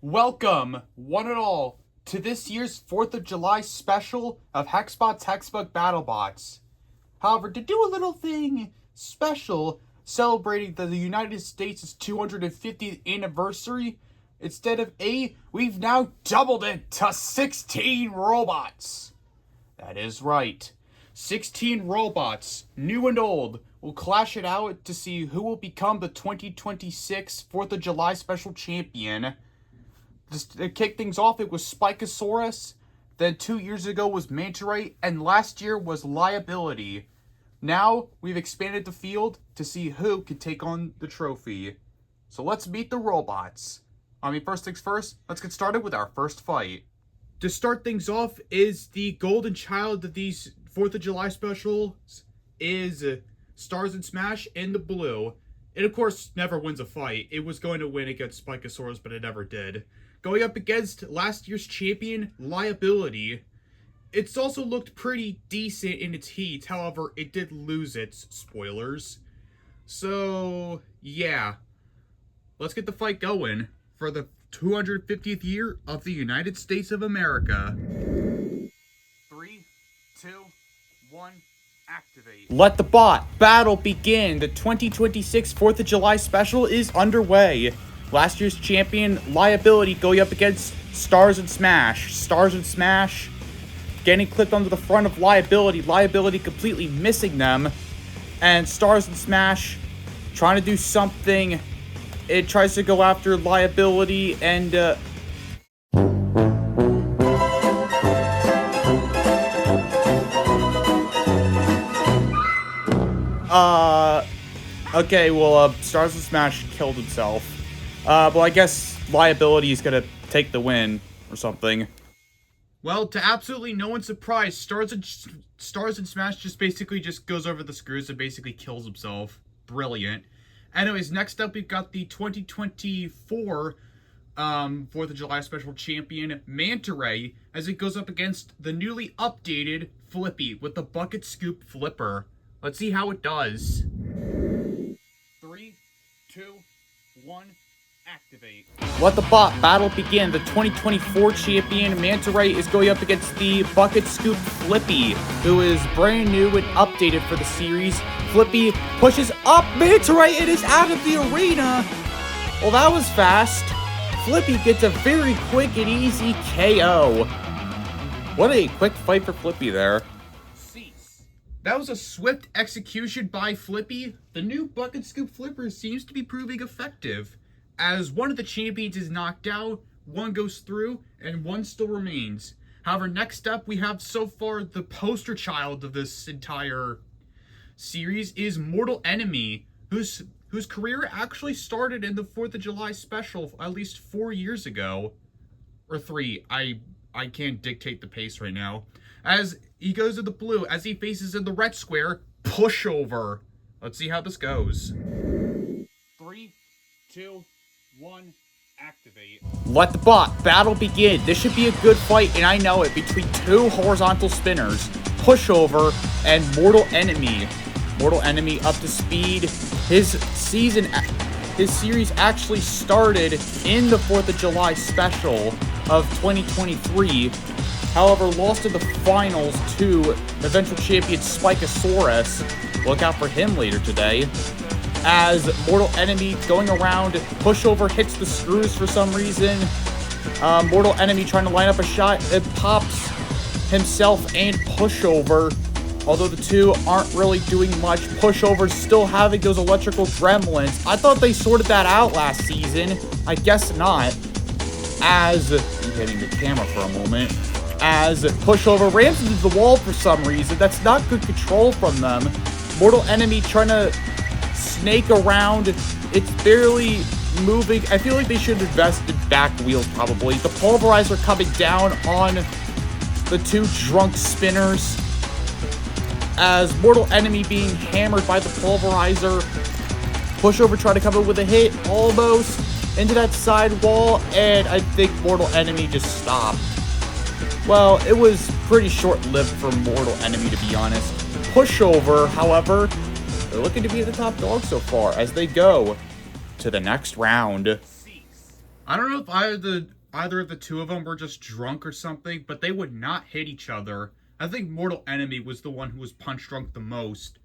Welcome, one and all, to this year's 4th of July special of Hexbot's Hexbug BattleBots. However, to do a little thing special celebrating the United States' 250th anniversary, instead of 8, we've now doubled it to 16 robots. That is right. 16 robots, new and old, will clash it out to see who will become the 2026 4th of July special champion. Just to kick things off, it was Spikosaurus, then 2 years ago was Manta Ray, and last year was Liability. Now, we've expanded the field to see who can take on the trophy. So let's meet the robots. First things first, let's get started with our first fight. To start things off is the golden child of these 4th of July specials is Stars and Smash in the blue. It, of course, never wins a fight. It was going to win against Spikosaurus, but it never did. Going up against last year's champion, Liability. It's also looked pretty decent in its heat, however, it did lose its spoilers. So, yeah. Let's get the fight going for the 250th year of the United States of America. 3, 2, 1, activate. Let the bot battle begin. The 2026 4th of July special is underway. Last year's champion, Liability, going up against Stars and Smash. Stars and Smash getting clipped onto the front of Liability. Liability completely missing them. And Stars and Smash trying to do something. It tries to go after Liability and okay, well, Stars and Smash killed himself. Well, I guess Liability is gonna take the win or something. Well, to absolutely no one's surprise, Stars and Smash just basically goes over the screws and basically kills himself. Brilliant. Anyways, next up we've got the 2024 4th of July special champion, Manta Ray, as it goes up against the newly updated Flippy with the Bucket Scoop Flipper. Let's see how it does. 3, 2, 1, activate. Let the bot battle begin. The 2024 champion, Manta Ray, is going up against the Bucket Scoop Flippy, who is brand new and updated for the series. Flippy pushes up Manta Ray. It is out of the arena. Well, that was fast. Flippy gets a very quick and easy KO. What a quick fight for Flippy there. That was a swift execution by Flippy. The new Bucket Scoop Flipper seems to be proving effective, as one of the champions is knocked out, one goes through, and one still remains. However, next up we have so far the poster child of this entire series is Mortal Enemy, whose career actually started in the 4th of July special at least 4 years ago. Or 3. I can't dictate the pace right now. As he goes to the blue, as he faces in the red square, pushover. Let's see how this goes. 3, 2, 1, activate. Let the bot battle begin. This should be a good fight, and I know it, between two horizontal spinners, Pushover and Mortal Enemy. Mortal Enemy up to speed. His series actually started in the 4th of July special of 2023. However, lost in the finals to eventual champion Spikosaurus. Look out for him later today. As Mortal Enemy going around, Pushover hits the screws for some reason. Mortal Enemy trying to line up a shot. It pops himself and Pushover. Although the two aren't really doing much, Pushover's still having those electrical gremlins. I thought they sorted that out last season. I guess not. As, I'm hitting the camera for a moment. As Pushover rams into the wall for some reason. That's not good control from them. Mortal Enemy trying to snake around. It's barely moving. I feel like they should invest in back wheels probably. The pulverizer coming down on the two drunk spinners. As Mortal Enemy being hammered by the pulverizer. Pushover trying to come in with a hit. Almost into that side wall. And I think Mortal Enemy just stopped. Well, it was pretty short-lived for Mortal Enemy, to be honest. Pushover, however, they're looking to be the top dog so far as they go to the next round. I don't know if either of the two of them were just drunk or something, but they would not hit each other. I think Mortal Enemy was the one who was punch drunk the most.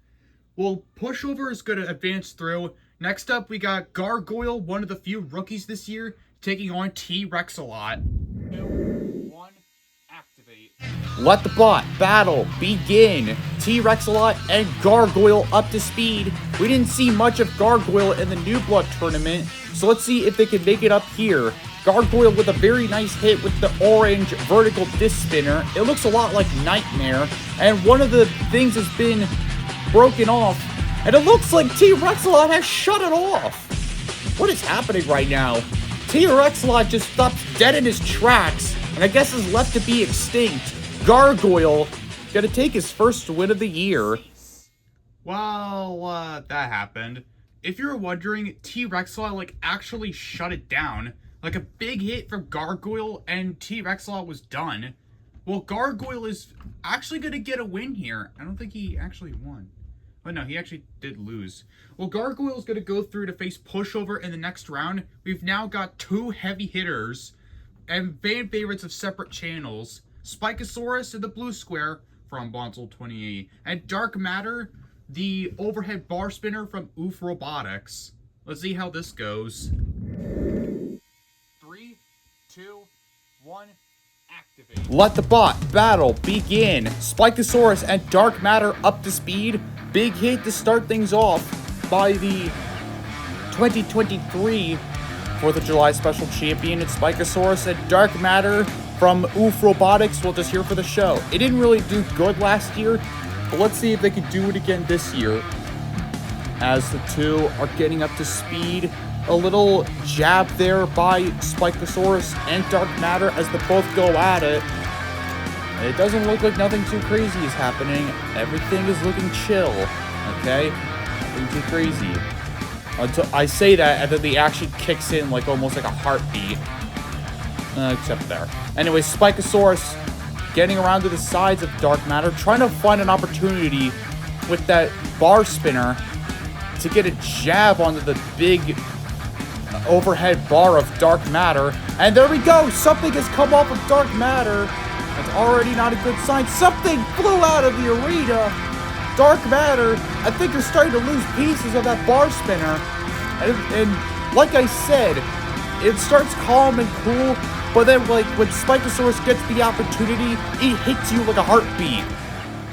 Well, Pushover is going to advance through. Next up, we got Gargoyle, one of the few rookies this year, taking on T-Rex a lot. 2, 1, activate. Let the bot battle begin. T-Rex-a-Lot and Gargoyle up to speed. We didn't see much of Gargoyle in the New Blood tournament, so let's see if they can make it up here. Gargoyle with a very nice hit with the orange vertical disc spinner. It looks a lot like Nightmare, and one of the things has been broken off, and it looks like T-Rex-a-Lot has shut it off. What is happening right now? T-Rex-a-Lot just stops dead in his tracks, and I guess is left to be extinct. Gargoyle gonna take his first win of the year. Well, that happened. If you're wondering, T-Rex-a-Lot, like, actually shut it down. Like, a big hit from Gargoyle, and T-Rex-a-Lot was done. Well, Gargoyle is actually gonna get a win here. I don't think he actually won. Oh, no, he actually did lose. Well, Gargoyle is going to go through to face Pushover in the next round. We've now got two heavy hitters and fan favorites of separate channels. Spikosaurus in the blue square from Bonsal 28. And Dark Matter, the overhead bar spinner from Oof Robotics. Let's see how this goes. 3, 2, 1... activate. Let the bot battle begin. Spikosaurus and Dark Matter up to speed. Big hit to start things off by the 2023 4th of July special champion. It's Spikosaurus and Dark Matter from Oof Robotics. We'll just here for the show. It didn't really do good last year, but let's see if they can do it again this year. As the two are getting up to speed. A little jab there by Spikosaurus and Dark Matter as they both go at it. It doesn't look like nothing too crazy is happening. Everything is looking chill, okay? Nothing too crazy. Until I say that, and then the action kicks in like almost like a heartbeat. Except there. Anyway, Spikosaurus getting around to the sides of Dark Matter, trying to find an opportunity with that bar spinner to get a jab onto the big overhead bar of Dark Matter. And there we go! Something has come off of Dark Matter. That's already not a good sign. Something flew out of the arena. Dark Matter, I think they're starting to lose pieces of that bar spinner. And like I said, it starts calm and cool, but then like when Spikosaurus gets the opportunity, it hits you like a heartbeat.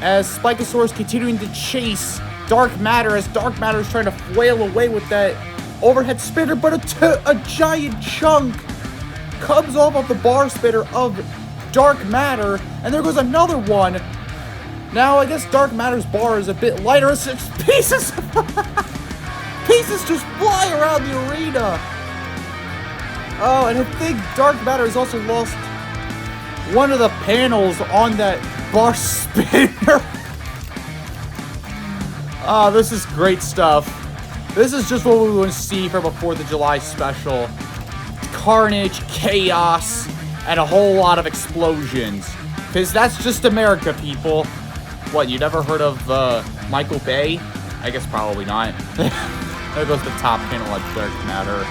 As Spikosaurus continuing to chase Dark Matter, as Dark Matter is trying to flail away with that overhead spinner, but a giant chunk comes off of the bar spinner of Dark Matter, and there goes another one. Now, I guess Dark Matter's bar is a bit lighter. It's pieces, pieces just fly around the arena. Oh, and I think Dark Matter has also lost one of the panels on that bar spinner. Oh, this is great stuff. This is just what we want to see from a 4th of July special. Carnage, chaos, and a whole lot of explosions. Because that's just America, people. What, you never heard of Michael Bay? I guess probably not. There goes the top panel at Dark Matter.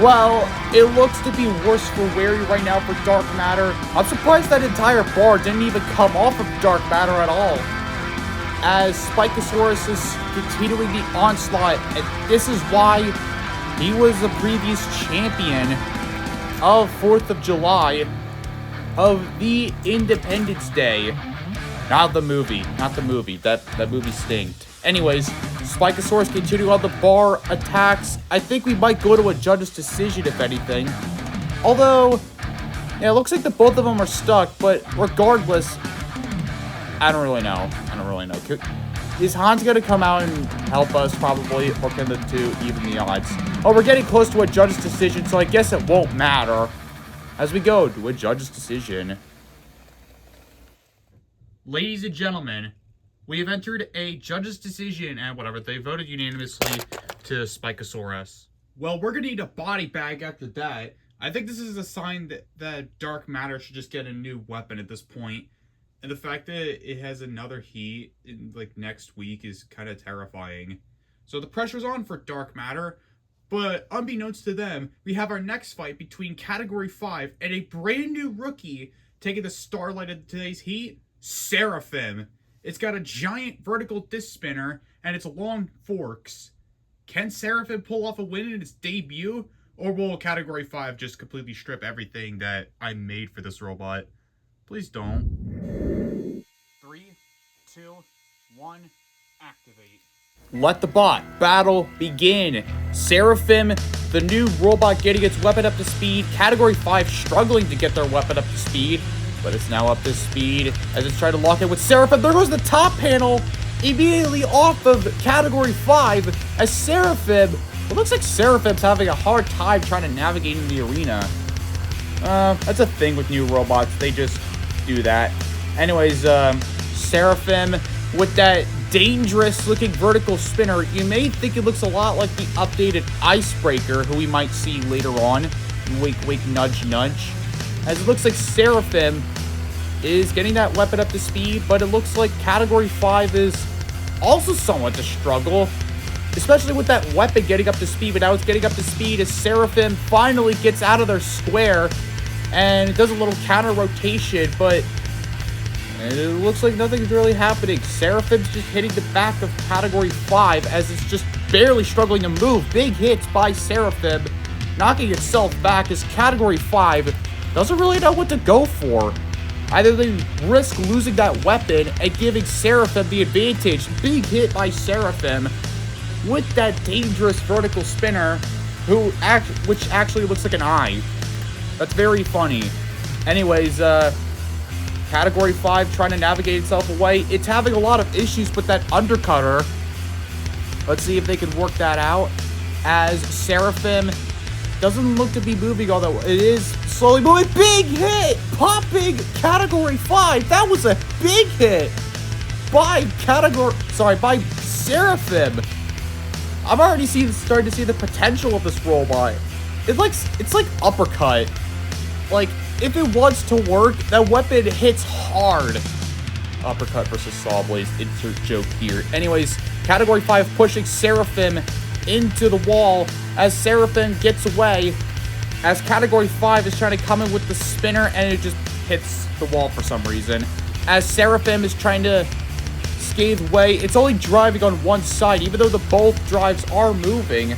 Well, it looks to be worse for wear right now for Dark Matter. I'm surprised that entire bar didn't even come off of Dark Matter at all. As Spikosaurus is continuing the onslaught, and this is why he was the previous champion of 4th of July of the Independence Day. Not the movie. That movie stinked. Anyways, Spikosaurus continuing on the bar attacks. I think we might go to a judge's decision, if anything. Although, yeah, it looks like the both of them are stuck, but regardless, I don't really know. Is Hans going to come out and help us, probably, or can the two even the odds? Oh, we're getting close to a judge's decision, so I guess it won't matter. As we go to a judge's decision. Ladies and gentlemen, we have entered a judge's decision, and whatever, they voted unanimously to Spikosaurus. Well, we're going to need a body bag after that. I think this is a sign that Dark Matter should just get a new weapon at this point. And the fact that it has another heat in, like, next week is kind of terrifying. So the pressure's on for Dark Matter. But unbeknownst to them, we have our next fight between Category 5 and a brand new rookie taking the starlight of today's heat, Seraphim. It's got a giant vertical disc spinner and its long forks. Can Seraphim pull off a win in its debut? Or will Category 5 just completely strip everything that I made for this robot? Please don't. 3, 2, 1, activate. Let the bot battle begin. Seraphim, the new robot, getting its weapon up to speed. Category 5 struggling to get their weapon up to speed, but it's now up to speed as it's trying to lock in with Seraphim. There goes the top panel immediately off of Category 5 as Seraphim. It looks like Seraphim's having a hard time trying to navigate in the arena. That's a thing with new robots. They just do that. Anyways, Seraphim with that dangerous looking vertical spinner. You may think it looks a lot like the updated Icebreaker, who we might see later on. Wink, wink, nudge, nudge. As it looks like Seraphim is getting that weapon up to speed, but it looks like Category 5 is also somewhat to struggle, especially with that weapon getting up to speed. But now it's getting up to speed as Seraphim finally gets out of their square and it does a little counter rotation, but it looks like nothing's really happening. Seraphim's just hitting the back of Category 5 as it's just barely struggling to move. Big hits by Seraphim, knocking itself back as Category 5 doesn't really know what to go for. Either they risk losing that weapon and giving Seraphim the advantage. Big hit by Seraphim with that dangerous vertical spinner, which actually looks like an eye. That's very funny. Anyways, Category 5 trying to navigate itself away. It's having a lot of issues with that undercutter. Let's see if they can work that out. As Seraphim doesn't look to be moving, although it is slowly moving. Big hit! Popping Category 5. That was a big hit by Seraphim. I'm already starting to see the potential of this robot. It's like uppercut. Like, if it wants to work, that weapon hits hard. Uppercut versus saw blades. Insert joke here. Anyways, Category 5 pushing Seraphim into the wall as Seraphim gets away. As Category 5 is trying to come in with the spinner and it just hits the wall for some reason. As Seraphim is trying to scathe away, it's only driving on one side, even though the both drives are moving.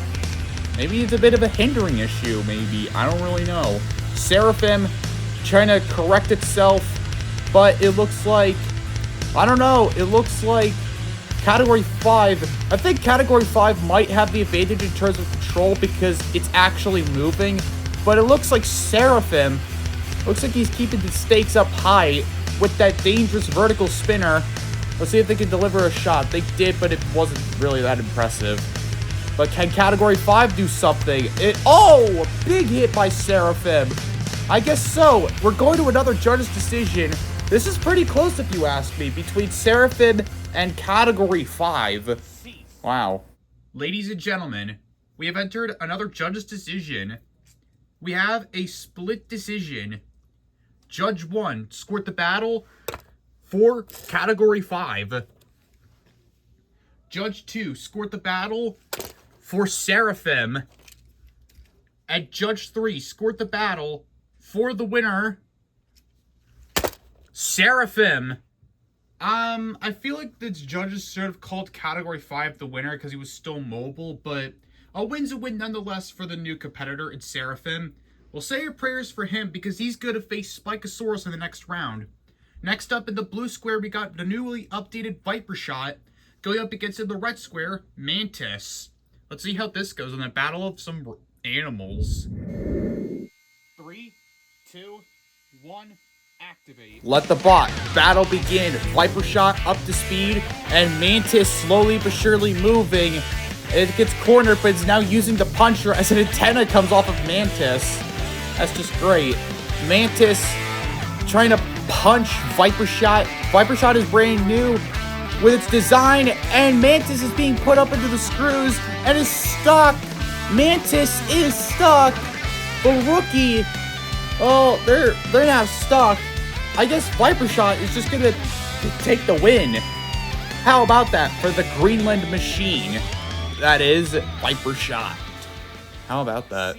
Maybe it's a bit of a hindering issue, maybe. I don't really know. Seraphim trying to correct itself, but it looks like, I don't know, it looks like Category 5, I think Category 5 might have the advantage in terms of control because it's actually moving, but it looks like Seraphim, looks like he's keeping the stakes up high with that dangerous vertical spinner. Let's see if they can deliver a shot. They did, but it wasn't really that impressive. But can Category 5 do something? Oh, a big hit by Seraphim. I guess so. We're going to another judge's decision. This is pretty close, if you ask me, between Seraphim and Category 5. Wow. Ladies and gentlemen, we have entered another judge's decision. We have a split decision. Judge 1 scored the battle for Category 5. Judge 2 scored the battle for Seraphim. And Judge 3 scored the battle for the winner, Seraphim. I feel like the judges sort of called Category 5 the winner because he was still mobile, but a win's a win nonetheless for the new competitor in Seraphim. We'll say your prayers for him because he's going to face Spikosaurus in the next round. Next up in the blue square, we got the newly updated Viper Shot going up against in the red square, Mantis. Let's see how this goes in the battle of some animals. 3, 2, 1, activate. Let the bot battle begin. Viper Shot up to speed, and Mantis slowly but surely moving. It gets cornered, but it's now using the puncher as an antenna comes off of Mantis. That's just great. Mantis trying to punch Viper Shot. Viper Shot is brand new with its design, and Mantis is being put up into the screws and is stuck. Mantis is stuck. The rookie, oh, they're now stuck. I guess Viper Shot is just gonna take the win. How about that for the Greenland machine? That is Viper Shot. How about that?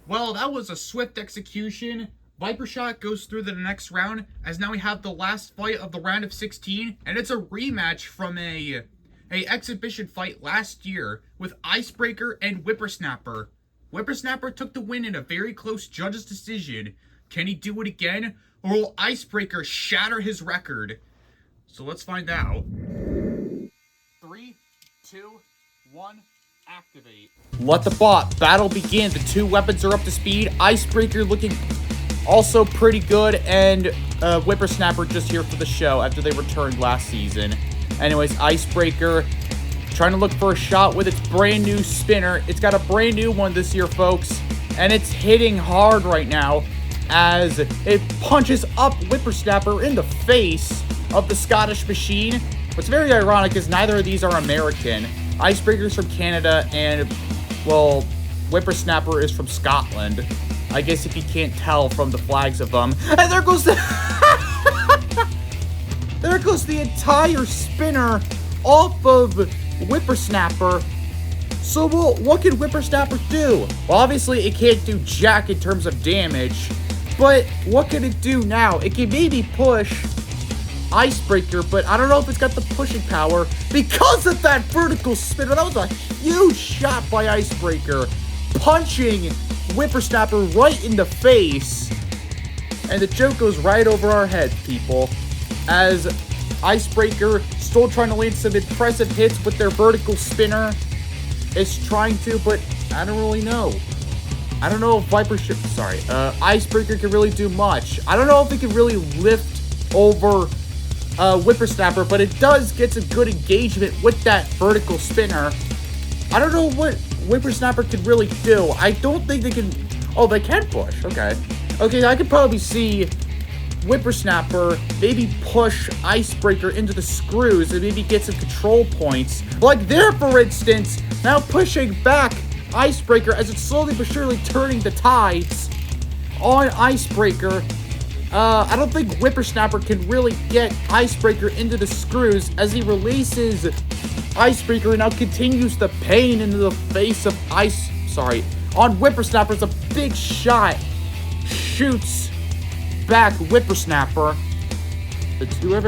Well, that was a swift execution. Viper Shot goes through to the next round, as now we have the last fight of the round of 16, and it's a rematch from a exhibition fight last year with Icebreaker and Whippersnapper. Whippersnapper took the win in a very close judge's decision. Can he do it again, or will Icebreaker shatter his record? So let's find out. 3, 2, 1, activate. Let the battle begin. The two weapons are up to speed. Icebreaker looking also pretty good, and Whippersnapper just here for the show after they returned last season. Anyways, Icebreaker trying to look for a shot with its brand new spinner. It's got a brand new one this year, folks, and it's hitting hard right now as it punches up Whippersnapper in the face of the Scottish machine. What's very ironic is neither of these are American. Icebreaker's from Canada, and, well, Whippersnapper is from Scotland. I guess if you can't tell from the flags of them. And there goes the... there goes the entire spinner off of Whippersnapper. So, well, what can Whippersnapper do? Well, obviously, it can't do jack in terms of damage. But what can it do now? It can maybe push Icebreaker, but I don't know if it's got the pushing power because of that vertical spinner. That was a huge shot by Icebreaker, punching Whippersnapper right in the face. And the joke goes right over our heads, people, as Icebreaker still trying to land some impressive hits with their vertical spinner. It's trying to, but I don't really know. I don't know if Icebreaker can really do much. I don't know if it can really lift over Whippersnapper, but it does get some good engagement with that vertical spinner. I don't know what Whippersnapper can really do. I don't think they can... Oh, they can push. Okay. Okay, I could probably see Whippersnapper maybe push Icebreaker into the screws and maybe get some control points. Like there, for instance, now pushing back Icebreaker as it's slowly but surely turning the tides on Icebreaker. I don't think Whippersnapper can really get Icebreaker into the screws as he releases Icebreaker and now continues the pain into the face of on Whippersnapper's a big shot. Shoots back Whippersnapper. The two are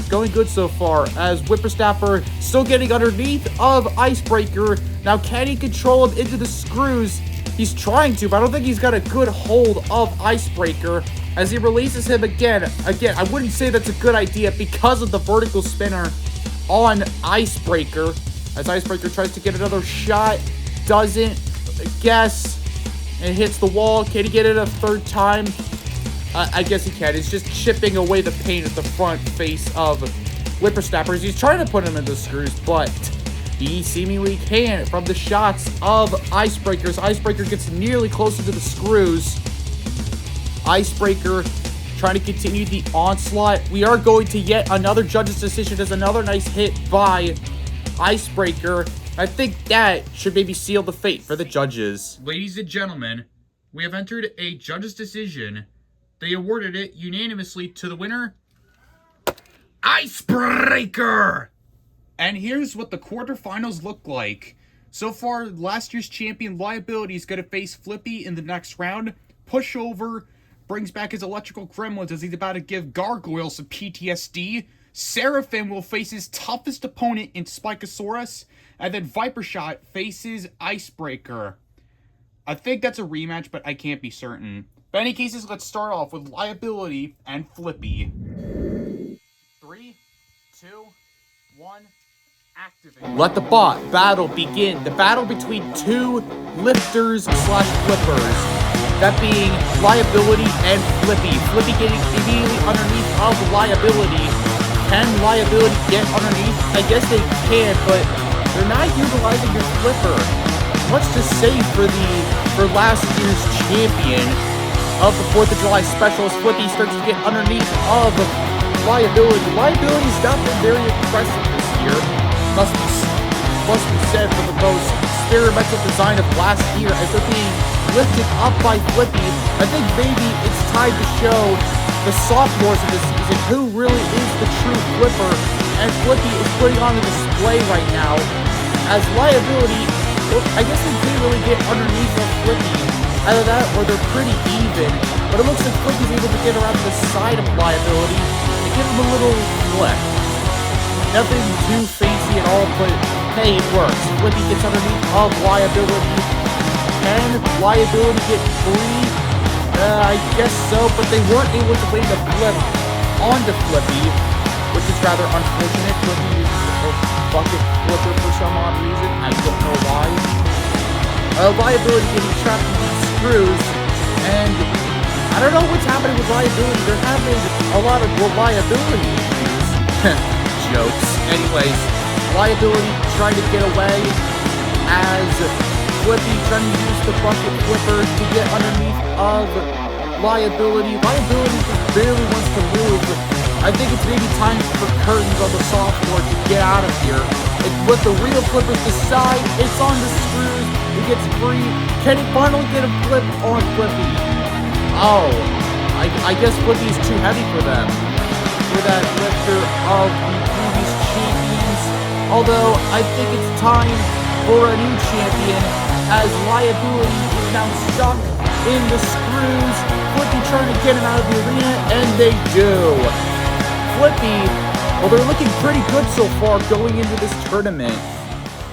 going good so far as Whippersnapper still getting underneath of Icebreaker. Now can he control him into the screws? He's trying to, but I don't think he's got a good hold of Icebreaker as he releases him again. Again, I wouldn't say that's a good idea because of the vertical spinner on Icebreaker. As Icebreaker tries to get another shot, doesn't, I guess, and hits the wall. Can he get it a third time? I guess he can. It's just chipping away the paint at the front face of Whippersnapper. He's trying to put him into the screws, but he seemingly can from the shots of Icebreakers. Icebreaker gets nearly closer to the screws. Icebreaker trying to continue the onslaught. We are going to yet another judge's decision. There's another nice hit by Icebreaker. I think that should maybe seal the fate for the judges. Ladies and gentlemen, we have entered a judge's decision. They awarded it unanimously to the winner, Icebreaker! And here's what the quarterfinals look like. So far, last year's champion Liability is going to face Flippy in the next round. Pushover brings back his electrical gremlins as he's about to give Gargoyle some PTSD. Seraphim will face his toughest opponent in Spikosaurus. And then Viper Shot faces Icebreaker. I think that's a rematch, but I can't be certain. But in any cases, let's start off with Liability and Flippy. 3, 2, 1, activate. Let the battle begin. The battle between two lifters / flippers. That being Liability and Flippy. Flippy getting immediately underneath of Liability. Can Liability get underneath? I guess they can, but they're not utilizing their flipper. Much to say for last year's champion of the 4th of July special as Flippy starts to get underneath of Liability. Liability's not been very impressive this year. Must be said for the most experimental design of last year as they're being lifted up by Flippy. I think maybe it's time to show the sophomores of this season who really is the true flipper, and Flippy is putting on a display right now as Liability I guess they can't really get underneath of Flippy. Either that or they're pretty even. But it looks like Flippy's able to get around the side of Liability and give him a little flip. Nothing too fancy at all, but hey, it works. Flippy gets underneath of Liability. Can Liability get free? I guess so, but they weren't able to land a flip onto Flippy, which is rather unfortunate. Flippy uses a bucket flipper for some odd reason. I don't know why. Liability getting trapped in these screws, and I don't know what's happening with Liability. They're having a lot of reliability issues. Jokes. Anyways, Liability trying to get away as Flippy trying to use the bucket flipper to get underneath of Liability. Liability just barely wants to move. I think it's maybe time for curtains on the sophomore to get out of here. With the real flippers decide, it's on the screws. It gets free. Can it finally get a flip on Flippy? Oh, I guess Flippy's too heavy for them. For that lifter of the previous champions. Although, I think it's time for a new champion, as Liability is now stuck in the screws. Flippy trying to get him out of the arena, and they do. Flippy, well, they're looking pretty good so far going into this tournament.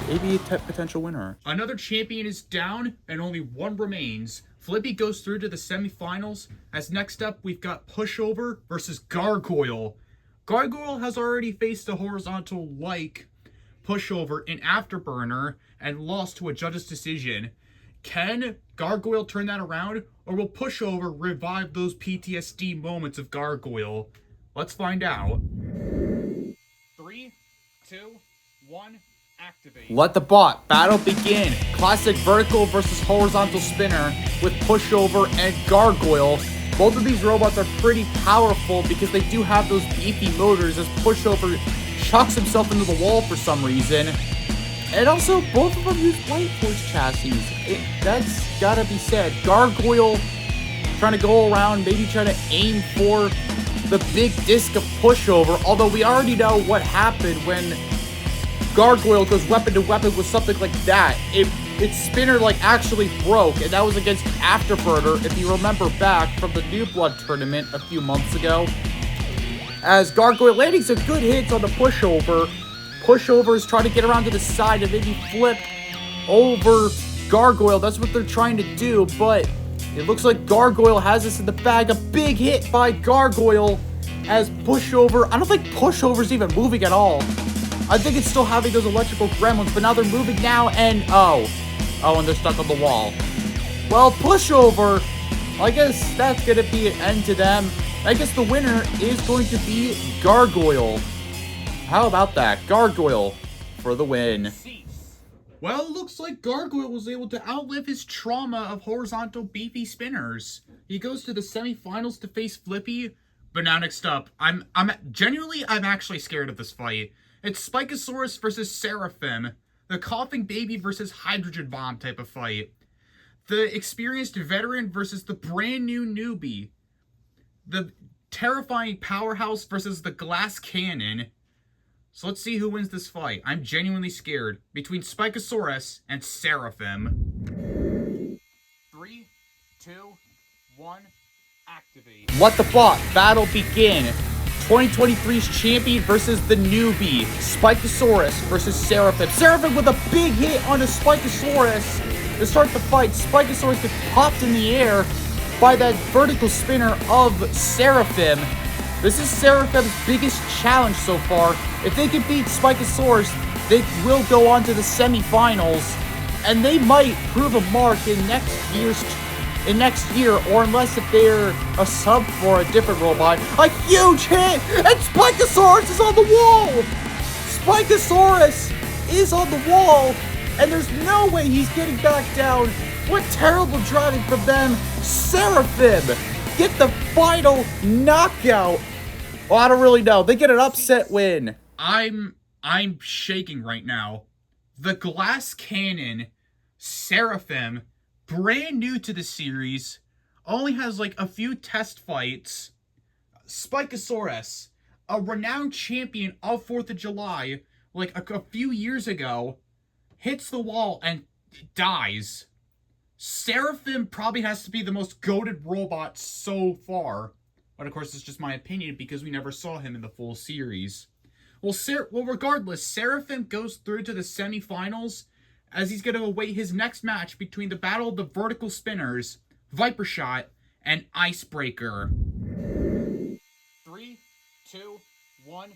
Maybe a potential winner. Another champion is down, and only one remains. Flippy goes through to the semifinals, as next up we've got Pushover versus Gargoyle. Gargoyle has already faced a horizontal like Pushover in Afterburner and lost to a judge's decision. Can Gargoyle turn that around, or will Pushover revive those PTSD moments of Gargoyle? Let's find out. 3, 2, 1, activate. Let the bot battle begin. Classic vertical versus horizontal spinner with Pushover and Gargoyle. Both of these robots are pretty powerful because they do have those beefy motors, as Pushover chucks himself into the wall for some reason. And also, both of them use White Force chassis. That's gotta be said. Gargoyle trying to go around, maybe trying to aim for the big disc of Pushover, although we already know what happened when Gargoyle goes weapon to weapon with something like that. Its spinner actually broke, and that was against Afterburner, if you remember back from the New Blood tournament a few months ago. As Gargoyle landing some good hits on the Pushover. Pushover is trying to get around to the side and maybe flip over Gargoyle. That's what they're trying to do, but it looks like Gargoyle has this in the bag. A big hit by Gargoyle as Pushover. I don't think Pushover's even moving at all. I think it's still having those electrical gremlins, but now they're moving now, and and they're stuck on the wall. Well, Pushover, I guess that's going to be an end to them. I guess the winner is going to be Gargoyle. How about that? Gargoyle for the win. Well, it looks like Gargoyle was able to outlive his trauma of horizontal beefy spinners. He goes to the semifinals to face Flippy. But now next up, I'm actually scared of this fight. It's Spikosaurus versus Seraphim, the coughing baby versus hydrogen bomb type of fight. The experienced veteran versus the brand new newbie. The terrifying powerhouse versus the glass cannon. So let's see who wins this fight. I'm genuinely scared. Between Spikosaurus and Seraphim. 3, 2, 1, activate. Let the bot battle begin. 2023's champion versus the newbie. Spikosaurus versus Seraphim. Seraphim with a big hit on a Spikosaurus to start the fight. Spikosaurus gets popped in the air by that vertical spinner of Seraphim. This is Seraphim's biggest challenge so far. If they can beat Spikosaurus, they will go on to the semifinals, and they might prove a mark in next year, or unless if they're a sub for a different robot. A huge hit, and Spikosaurus is on the wall! Spikosaurus is on the wall, and there's no way he's getting back down. What terrible driving from them. Seraphim get the final knockout. Well, I don't really know. They get an upset win. I'm shaking right now. The glass cannon, Seraphim, brand new to the series, only has a few test fights. Spikosaurus, a renowned champion of 4th of July, a few years ago, hits the wall and dies. Seraphim probably has to be the most goated robot so far. But of course, it's just my opinion because we never saw him in the full series. Well, regardless, Seraphim goes through to the semifinals as he's going to await his next match between the Battle of the Vertical Spinners, Viper Shot, and Icebreaker. 3, 2, 1...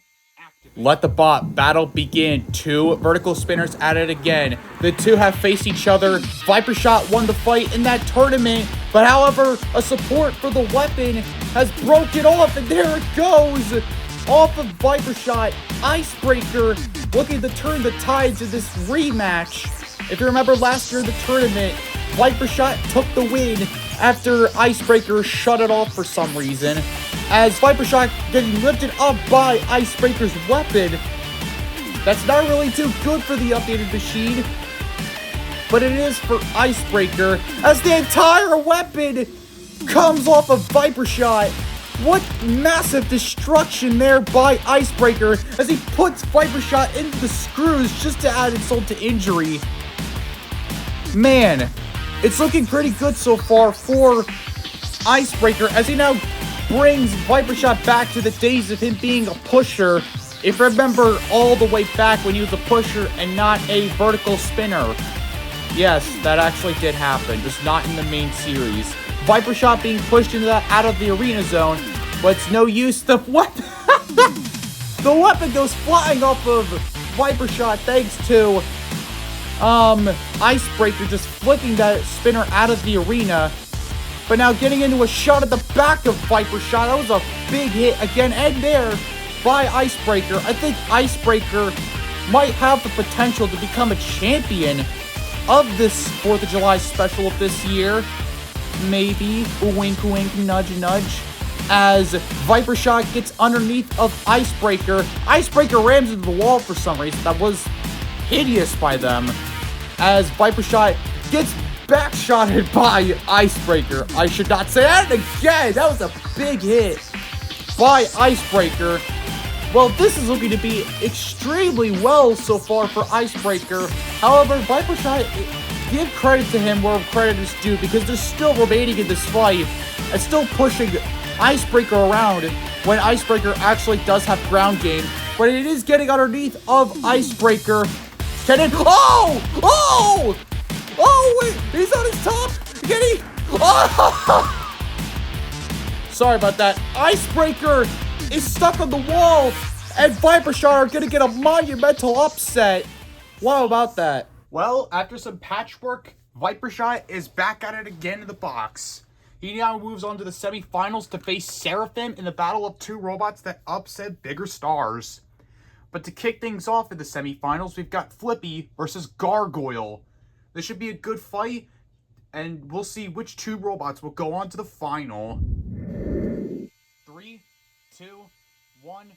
Let the bot battle begin. Two vertical spinners at it again. The two have faced each other. Viper Shot won the fight in that tournament, but however, a support for the weapon has broken off, and there it goes. Off of Viper Shot, Icebreaker looking to turn the tides in this rematch. If you remember last year in the tournament, Viper Shot took the win after Icebreaker shut it off for some reason. As Viper Shot getting lifted up by Icebreaker's weapon. That's not really too good for the updated machine, but it is for Icebreaker as the entire weapon comes off of Viper Shot. What massive destruction there by Icebreaker as he puts Viper Shot into the screws just to add insult to injury. Man, it's looking pretty good so far for Icebreaker as he now brings Viper Shot back to the days of him being a pusher. If you remember all the way back when he was a pusher and not a vertical spinner. Yes, that actually did happen, just not in the main series. Viper Shot being pushed into that out of the arena zone, but it's no use. The weapon goes flying off of Viper Shot thanks to Icebreaker just flicking that spinner out of the arena. But now getting into a shot at the back of Viper Shot. That was a big hit again and there by Icebreaker. I think Icebreaker might have the potential to become a champion of this 4th of July special of this year. Maybe. Wink, wink, nudge, nudge. As Viper Shot gets underneath of Icebreaker. Icebreaker rams into the wall for some reason. That was hideous by them. As Viper Shot gets backshotted by Icebreaker. I should not say that again. That was a big hit by Icebreaker. Well, this is looking to be extremely well so far for Icebreaker. However, Viper Shot, give credit to him where credit is due because they're still remaining in this fight and still pushing Icebreaker around when Icebreaker actually does have ground game. But it is getting underneath of Icebreaker. Can it? Oh! Oh! Oh, wait, he's on his top. Can he? Oh! Sorry about that. Icebreaker is stuck on the wall, and Viper Shot are going to get a monumental upset. What about that? Well, after some patchwork, Viper Shot is back at it again in the box. He now moves on to the semifinals to face Seraphim in the battle of two robots that upset bigger stars. But to kick things off in the semifinals, we've got Flippy versus Gargoyle. This should be a good fight, and we'll see which two robots will go on to the final. 3, 2, 1,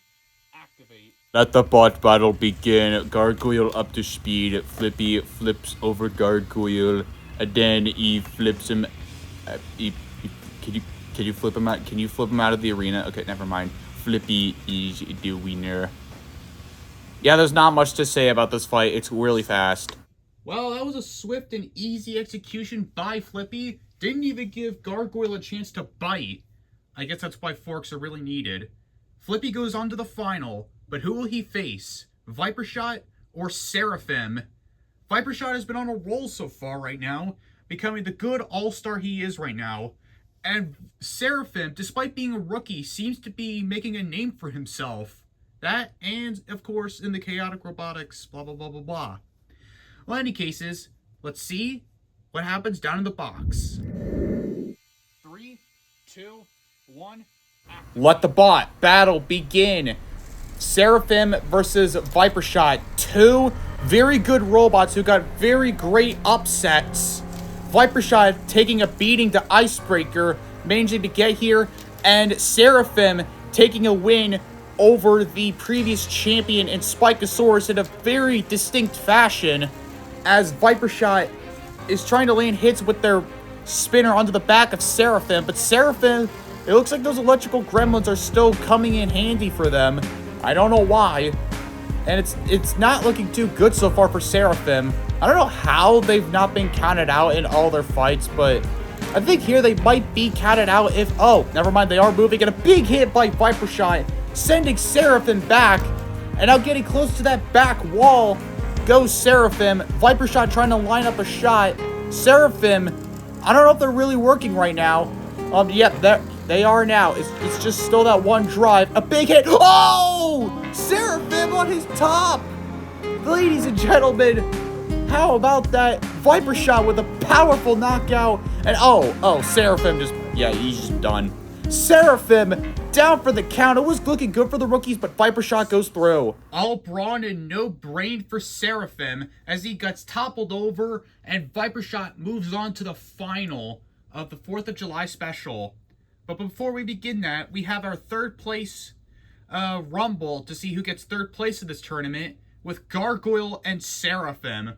activate. Let the bot battle begin. Gargoyle up to speed. Flippy flips over Gargoyle, and then he flips him. Can you flip him out? Can you flip him out of the arena? Okay, never mind. Flippy is the winner. Yeah, there's not much to say about this fight. It's really fast. Well, that was a swift and easy execution by Flippy. Didn't even give Gargoyle a chance to bite. I guess that's why forks are really needed. Flippy goes on to the final, but who will he face? Viper Shot or Seraphim? Viper Shot has been on a roll so far right now, becoming the good all-star he is right now. And Seraphim, despite being a rookie, seems to be making a name for himself. That, and, of course, in the chaotic robotics, blah, blah, blah, blah, blah. Well, in any cases, let's see what happens down in the box. 3, 2, 1. Let the bot battle begin. Seraphim versus Viper Shot. Two very good robots who got very great upsets. Viper Shot taking a beating to Icebreaker, managing to get here, and Seraphim taking a win over the previous champion in Spikosaurus in a very distinct fashion, as Viper Shot is trying to land hits with their spinner onto the back of Seraphim, but Seraphim, it looks like those electrical gremlins are still coming in handy for them. I don't know why, and it's not looking too good so far for Seraphim. I don't know how they've not been counted out in all their fights, but I think here they might be counted out if... Oh, never mind. They are moving. And a big hit by Viper Shot, sending Seraphim back. And now getting close to that back wall goes Seraphim. Viper Shot trying to line up a shot. Seraphim, I don't know if they're really working right now. Yep, they are now. It's just still that one drive. A big hit. Oh! Seraphim on his top! Ladies and gentlemen, how about that Viper Shot with a powerful knockout? And oh, Seraphim just, yeah, he's just done. Seraphim down for the count. It was looking good for the rookies, but Viper Shot goes through. All brawn and no brain for Seraphim as he gets toppled over, and Viper Shot moves on to the final of the 4th of July special. But before we begin that, we have our third place rumble to see who gets third place in this tournament with Gargoyle and Seraphim.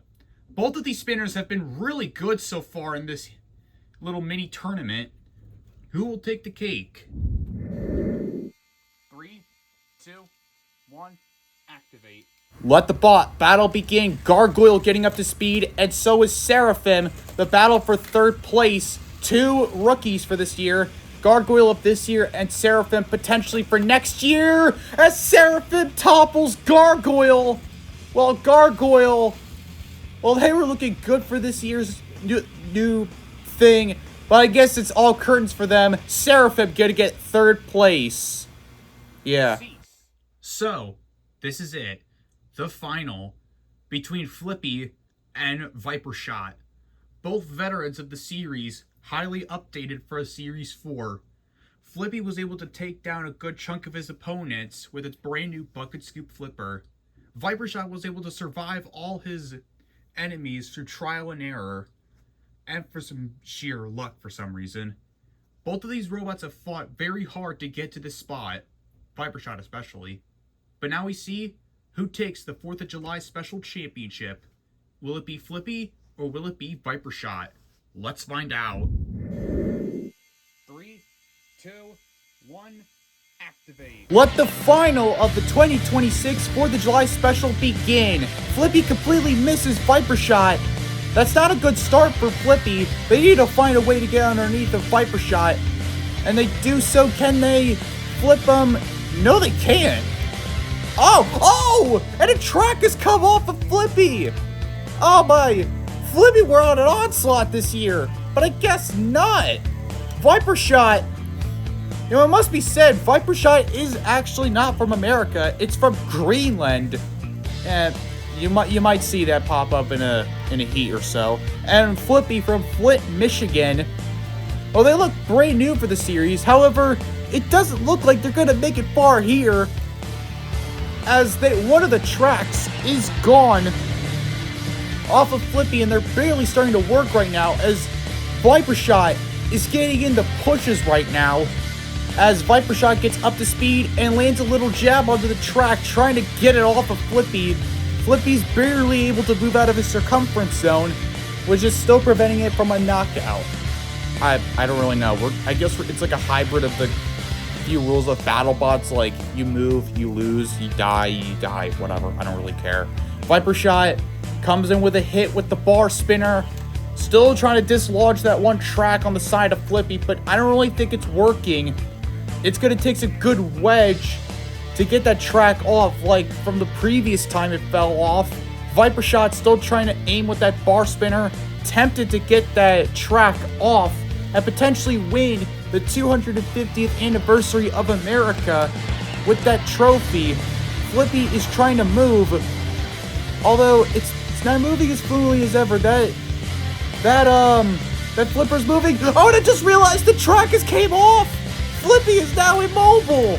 Both of these spinners have been really good so far in this little mini tournament. Who will take the cake? 3, 2, 1, activate. Let the battle begin. Gargoyle getting up to speed, and so is Seraphim. The battle for third place. 2 rookies for this year. Gargoyle up this year, and Seraphim potentially for next year, as Seraphim topples Gargoyle. Well, Gargoyle, well, they were looking good for this year's new thing, but I guess it's all curtains for them. Seraphim gonna get third place. Yeah. So, this is it. The final between Flippy and Viper Shot. Both veterans of the series, highly updated for Series 4. Flippy was able to take down a good chunk of his opponents with its brand new bucket scoop flipper. Viper Shot was able to survive all his enemies through trial and error, and for some sheer luck for some reason. Both of these robots have fought very hard to get to this spot, Viper Shot especially. But now we see who takes the 4th of July Special Championship. Will it be Flippy or will it be Viper Shot? Let's find out. 3, 2, 1, activate. Let the final of the 2026 4th of July Special begin. Flippy completely misses Viper Shot. That's not a good start for Flippy. They need to find a way to get underneath the Viper Shot. And they do so. Can they flip them? No, they can't. Oh! And a track has come off of Flippy. Oh my. Flippy were on an onslaught this year, but I guess not. Viper Shot, you know, it must be said, Viper Shot is actually not from America. It's from Greenland. And you might see that pop up in a heat or so. And Flippy from Flint, Michigan. Well, they look brand new for the series. However, it doesn't look like they're gonna make it far here, as one of the tracks is gone off of Flippy, and they're barely starting to work right now, as Viper Shot is getting into pushes right now, as Viper Shot gets up to speed and lands a little jab onto the track, trying to get it off of Flippy. Flippy's barely able to move out of his circumference zone, which is still preventing it from a knockout. I don't really know. I guess it's like a hybrid of the few rules of BattleBots, like you move, you lose, you die, whatever. I don't really care. Viper Shot comes in with a hit with the bar spinner, still trying to dislodge that one track on the side of Flippy, but I don't really think it's working. It's gonna take a good wedge to get that track off, like from the previous time it fell off. Viper Shot still trying to aim with that bar spinner, tempted to get that track off and potentially win the 250th anniversary of America with that trophy. Flippy is trying to move, although it's not moving as fluidly as ever. That flipper's moving. Oh, and I just realized the track has came off. Flippy is now immobile.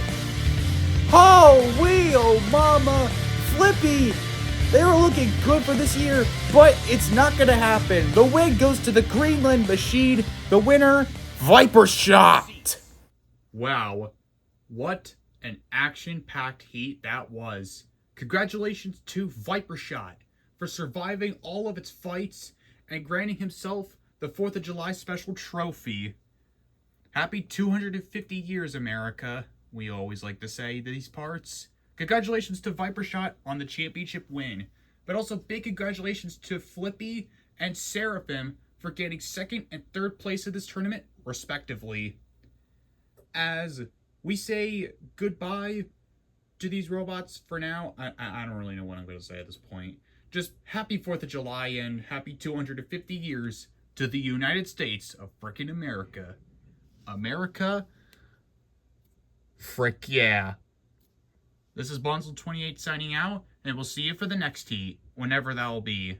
Oh mama. Flippy, they were looking good for this year, but it's not gonna happen. The win goes to the Greenland Machine. The winner, Viper Shot. Wow, what an action-packed heat that was. Congratulations to Viper Shot for surviving all of its fights and granting himself the 4th of July Special Trophy. Happy 250 years, America, we always like to say these parts. Congratulations to Viper Shot on the championship win. But also big congratulations to Flippy and Seraphim for getting 2nd and 3rd place of this tournament, respectively. As we say goodbye to these robots for now, I don't really know what I'm going to say at this point. Just happy 4th of July and happy 250 years to the United States of frickin' America. America? Frick yeah. This is Bonzel28 signing out, and we'll see you for the next heat, whenever that'll be.